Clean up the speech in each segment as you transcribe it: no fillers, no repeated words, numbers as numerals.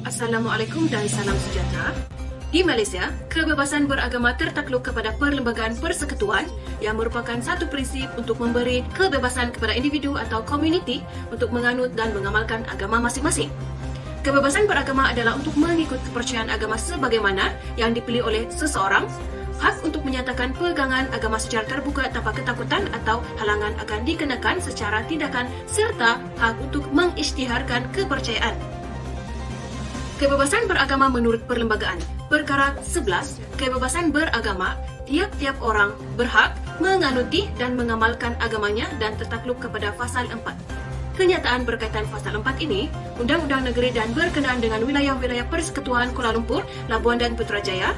Assalamualaikum dan salam sejahtera. Di Malaysia, kebebasan beragama tertakluk kepada Perlembagaan Persekutuan yang merupakan satu prinsip untuk memberi kebebasan kepada individu atau komuniti untuk menganut dan mengamalkan agama masing-masing. Kebebasan beragama adalah untuk mengikut kepercayaan agama sebagaimana yang dipilih oleh seseorang, hak untuk menyatakan pegangan agama secara terbuka tanpa ketakutan atau halangan akan dikenakan secara tindakan serta hak untuk mengisytiharkan kepercayaan. Kebebasan beragama menurut Perlembagaan. Perkara 11, kebebasan beragama, tiap-tiap orang berhak menganuti dan mengamalkan agamanya dan tertakluk kepada Fasal 4. Kenyataan berkaitan Fasal 4 ini, Undang-Undang Negeri dan berkenaan dengan wilayah-wilayah Persekutuan Kuala Lumpur, Labuan dan Putrajaya.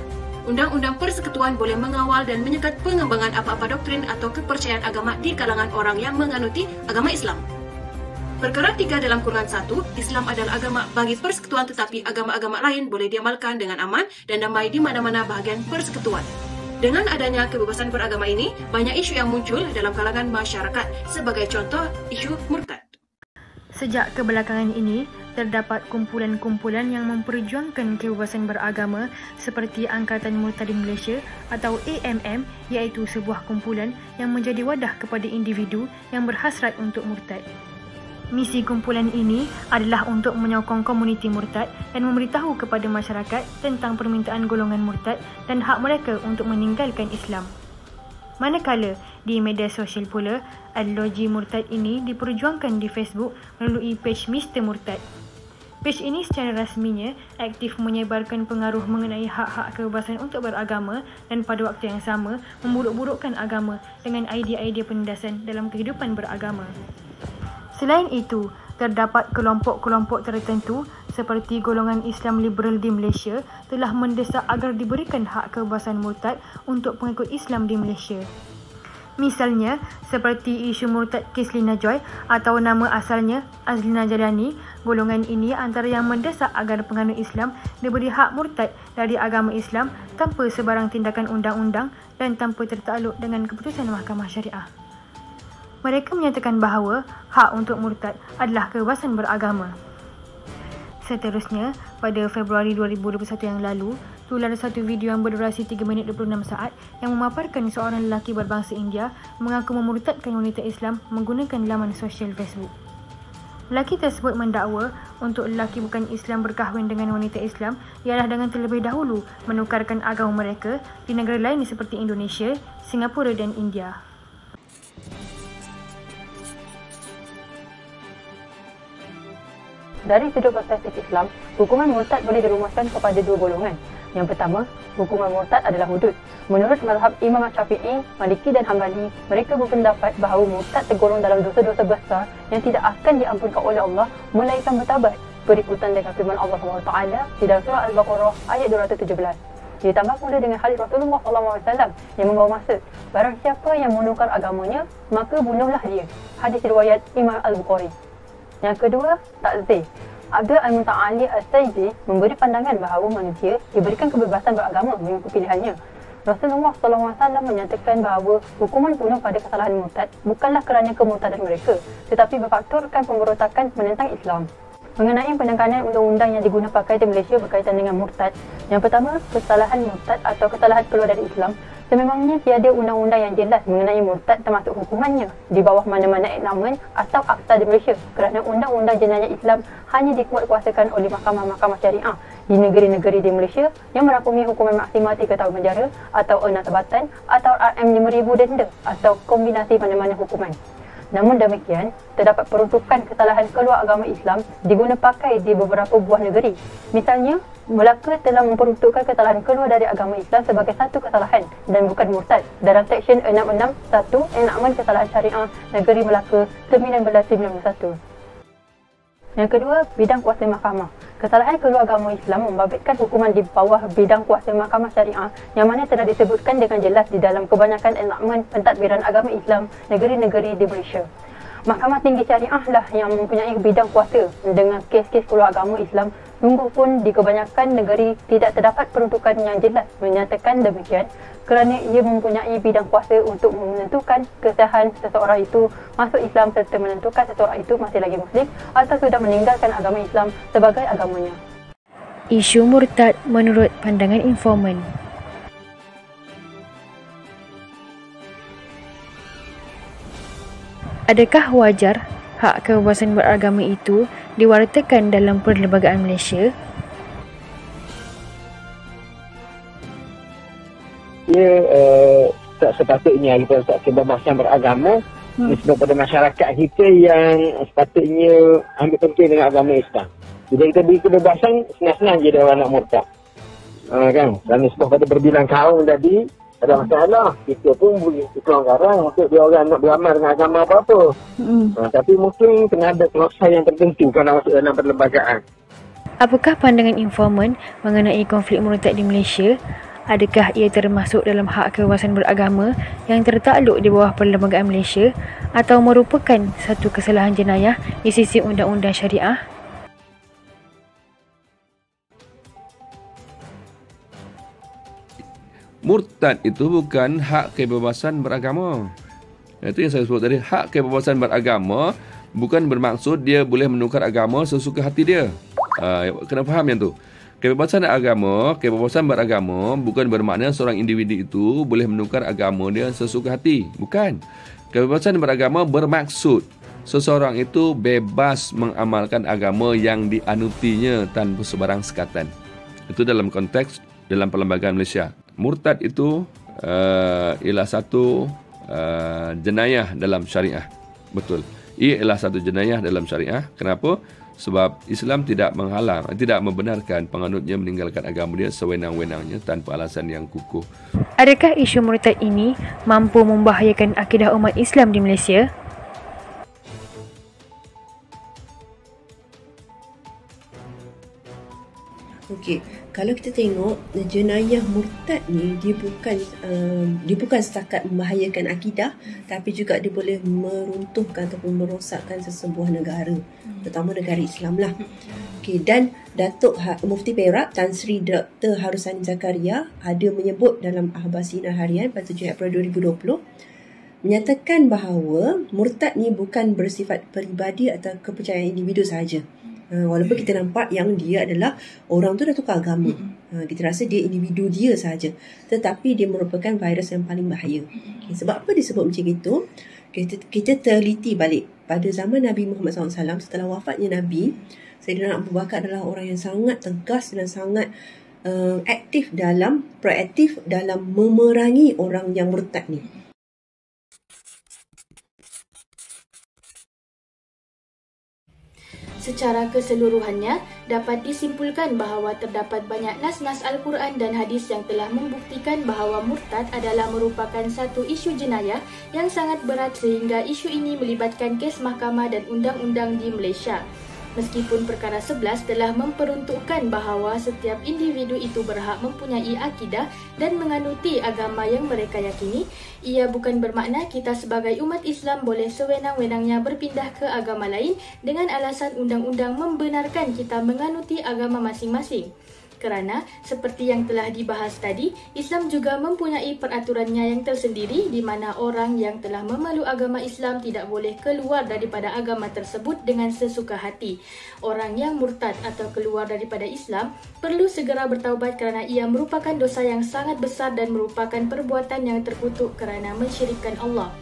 Undang-Undang Persekutuan boleh mengawal dan menyekat pengembangan apa-apa doktrin atau kepercayaan agama di kalangan orang yang menganuti agama Islam. Perkara 3 dalam kurungan 1, Islam adalah agama bagi persekutuan tetapi agama-agama lain boleh diamalkan dengan aman dan damai di mana-mana bahagian persekutuan. Dengan adanya kebebasan beragama ini, banyak isu yang muncul dalam kalangan masyarakat, sebagai contoh isu murtad. Sejak kebelakangan ini, terdapat kumpulan-kumpulan yang memperjuangkan kebebasan beragama seperti Angkatan Murtadin Malaysia atau AMM, iaitu sebuah kumpulan yang menjadi wadah kepada individu yang berhasrat untuk murtad. Misi kumpulan ini adalah untuk menyokong komuniti murtad dan memberitahu kepada masyarakat tentang permintaan golongan murtad dan hak mereka untuk meninggalkan Islam. Manakala di media sosial pula, ideologi murtad ini diperjuangkan di Facebook melalui page Mr. Murtad. Page ini secara rasminya aktif menyebarkan pengaruh mengenai hak-hak kebebasan untuk beragama dan pada waktu yang sama memburuk-burukkan agama dengan idea-idea penindasan dalam kehidupan beragama. Selain itu, terdapat kelompok-kelompok tertentu seperti golongan Islam liberal di Malaysia telah mendesak agar diberikan hak kebebasan murtad untuk pengikut Islam di Malaysia. Misalnya, seperti isu murtad Kislina Joy atau nama asalnya Azlina Jalani, golongan ini antara yang mendesak agar penganut Islam diberi hak murtad dari agama Islam tanpa sebarang tindakan undang-undang dan tanpa tertakluk dengan keputusan Mahkamah Syariah. Mereka menyatakan bahawa hak untuk murtad adalah kebebasan beragama. Seterusnya, pada Februari 2021 yang lalu, tular satu video yang berdurasi 3 minit 26 saat yang memaparkan seorang lelaki berbangsa India mengaku memurtadkan wanita Islam menggunakan laman sosial Facebook. Lelaki tersebut mendakwa untuk lelaki bukan Islam berkahwin dengan wanita Islam ialah dengan terlebih dahulu menukarkan agama mereka di negara lain seperti Indonesia, Singapura dan India. Dari sudut perspektif Islam, hukuman murtad boleh dirumuskan kepada dua golongan. Yang pertama, hukuman murtad adalah hudud. Menurut mazhab Imam Syafi'i, Maliki dan Hambali, mereka berpendapat bahawa murtad tergolong dalam dosa-dosa besar yang tidak akan diampunkan oleh Allah melainkan bertaubat, berikutan dengan firman Allah SWT di dalam surah Al-Baqarah ayat 217. Ditambah pula dengan hadis Rasulullah SAW yang membawa maksud, barang siapa yang menukar agamanya, maka bunuhlah dia. Hadis riwayat Imam Al-Bukhari. Yang kedua, takzir. Abdul Al-Muta'ali Al-Saidi memberi pandangan bahawa manusia diberikan kebebasan beragama mengikut pilihannya. Rasulullah SAW menyatakan bahawa hukuman bunuh pada kesalahan murtad bukanlah kerana kemurtadan mereka, tetapi berfaktorkan pemberontakan menentang Islam. Mengenai penekanan undang-undang yang digunakan pakai di Malaysia berkaitan dengan murtad, yang pertama, kesalahan murtad atau kesalahan keluar dari Islam. Sememangnya tiada undang-undang yang jelas mengenai murtad termasuk hukumannya di bawah mana-mana enactment atau akta di Malaysia kerana undang-undang jenayah Islam hanya dikuatkuasakan oleh mahkamah-mahkamah syariah di negeri-negeri di Malaysia yang merangkumi hukuman maksimal 3 tahun penjara atau 6 tabatan atau RM5,000 denda atau kombinasi mana-mana hukuman. Namun demikian, terdapat peruntukan kesalahan keluar agama Islam diguna pakai di beberapa buah negeri. Misalnya, Melaka telah memperuntukkan kesalahan keluar dari agama Islam sebagai satu kesalahan dan bukan murtad dalam Seksyen 661 Enakmen Kesalahan Syariah Negeri Melaka 1991. Yang kedua, bidang kuasa mahkamah. Kesalahan keluar agama Islam membabitkan hukuman di bawah bidang kuasa mahkamah syariah yang mana telah disebutkan dengan jelas di dalam kebanyakan enakmen pentadbiran agama Islam negeri-negeri di Malaysia. Mahkamah Tinggi Syariah lah yang mempunyai bidang kuasa dengan kes-kes keluar agama Islam. Sungguh pun di kebanyakan negeri tidak terdapat peruntukan yang jelas menyatakan demikian kerana ia mempunyai bidang kuasa untuk menentukan kesahihan seseorang itu masuk Islam serta menentukan seseorang itu masih lagi Muslim atau sudah meninggalkan agama Islam sebagai agamanya. Isu murtad menurut pandangan informan. Adakah wajar hak kebebasan beragama itu diwartakan dalam perlembagaan Malaysia? Ia tak sepatutnya kita tak kebebasan beragama disebut pada masyarakat kita yang sepatutnya ambil penting dengan agama Islam. Bila kita beri kebebasan, senang-senang je dia orang nak murtad. Kan? Dan disebut pada berbilang kaum tadi, ada masalah. Kita pun boleh tukang garang untuk dia orang nak beramal dengan agama apa-apa. Tapi mungkin kena ada kelaksan yang tertentu kalau masuk dalam perlembagaan. Apakah pandangan informan mengenai konflik murtad di Malaysia? Adakah ia termasuk dalam hak kebebasan beragama yang tertakluk di bawah Perlembagaan Malaysia atau merupakan satu kesalahan jenayah di sisi undang-undang syariah? Murtad itu bukan hak kebebasan beragama. Itu yang saya sebut tadi. Hak kebebasan beragama bukan bermaksud dia boleh menukar agama sesuka hati dia. Kena faham yang tu. Kebebasan beragama bukan bermakna seorang individu itu boleh menukar agama dia sesuka hati. Bukan. Kebebasan beragama bermaksud seseorang itu bebas mengamalkan agama yang dianutinya tanpa sebarang sekatan. Itu dalam konteks dalam Perlembagaan Malaysia. Murtad itu ialah satu jenayah dalam syariah. Betul. Ia ialah satu jenayah dalam syariah. Kenapa? Sebab Islam tidak menghalang, tidak membenarkan penganutnya meninggalkan agama dia sewenang-wenangnya tanpa alasan yang kukuh. Adakah isu murtad ini mampu membahayakan akidah umat Islam di Malaysia? Okey, kalau kita tengok jenayah murtad ni dia bukan setakat membahayakan akidah, tapi juga dia boleh meruntuhkan ataupun merosakkan sesebuah negara, terutama negara Islam lah. Okey, dan Datuk Mufti Perak Tan Sri Dr. Harusani Zakaria ada menyebut dalam Akhbar Sinar Harian pada 7 April 2020 menyatakan bahawa murtad ni bukan bersifat peribadi atau kepercayaan individu sahaja. Walaupun kita nampak yang dia adalah orang tu dah tukar agama, kita rasa dia individu dia sahaja, tetapi dia merupakan virus yang paling bahaya. Okay, sebab apa disebut macam itu? Kita teliti balik pada zaman Nabi Muhammad SAW. Setelah wafatnya Nabi, Sayyidina Abu Bakar adalah orang yang sangat tegas dan sangat proaktif dalam memerangi orang yang murtad ni. Secara keseluruhannya, dapat disimpulkan bahawa terdapat banyak nas-nas Al-Quran dan hadis yang telah membuktikan bahawa murtad adalah merupakan satu isu jenayah yang sangat berat sehingga isu ini melibatkan kes mahkamah dan undang-undang di Malaysia. Meskipun perkara 11 telah memperuntukkan bahawa setiap individu itu berhak mempunyai akidah dan menganuti agama yang mereka yakini, ia bukan bermakna kita sebagai umat Islam boleh sewenang-wenangnya berpindah ke agama lain dengan alasan undang-undang membenarkan kita menganuti agama masing-masing. Kerana, seperti yang telah dibahas tadi, Islam juga mempunyai peraturannya yang tersendiri di mana orang yang telah memeluk agama Islam tidak boleh keluar daripada agama tersebut dengan sesuka hati. Orang yang murtad atau keluar daripada Islam perlu segera bertaubat kerana ia merupakan dosa yang sangat besar dan merupakan perbuatan yang terkutuk kerana mensyirikkan Allah.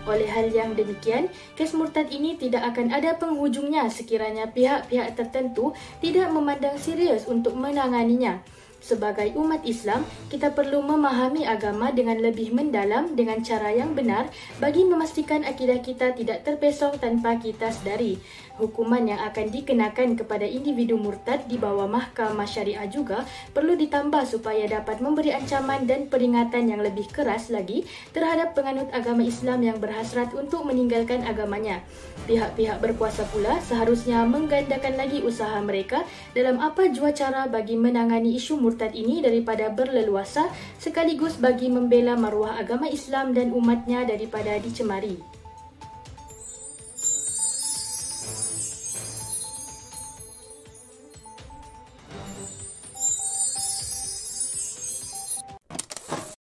Oleh hal yang demikian, kes murtad ini tidak akan ada penghujungnya sekiranya pihak-pihak tertentu tidak memandang serius untuk menanganinya. Sebagai umat Islam, kita perlu memahami agama dengan lebih mendalam dengan cara yang benar bagi memastikan akidah kita tidak terpesong tanpa kita sedari. Hukuman yang akan dikenakan kepada individu murtad di bawah mahkamah syariah juga perlu ditambah supaya dapat memberi ancaman dan peringatan yang lebih keras lagi terhadap penganut agama Islam yang berhasrat untuk meninggalkan agamanya. Pihak-pihak berkuasa pula seharusnya menggandakan lagi usaha mereka dalam apa jua cara bagi menangani isu murtad ini daripada berleluasa sekaligus bagi membela maruah agama Islam dan umatnya daripada dicemari.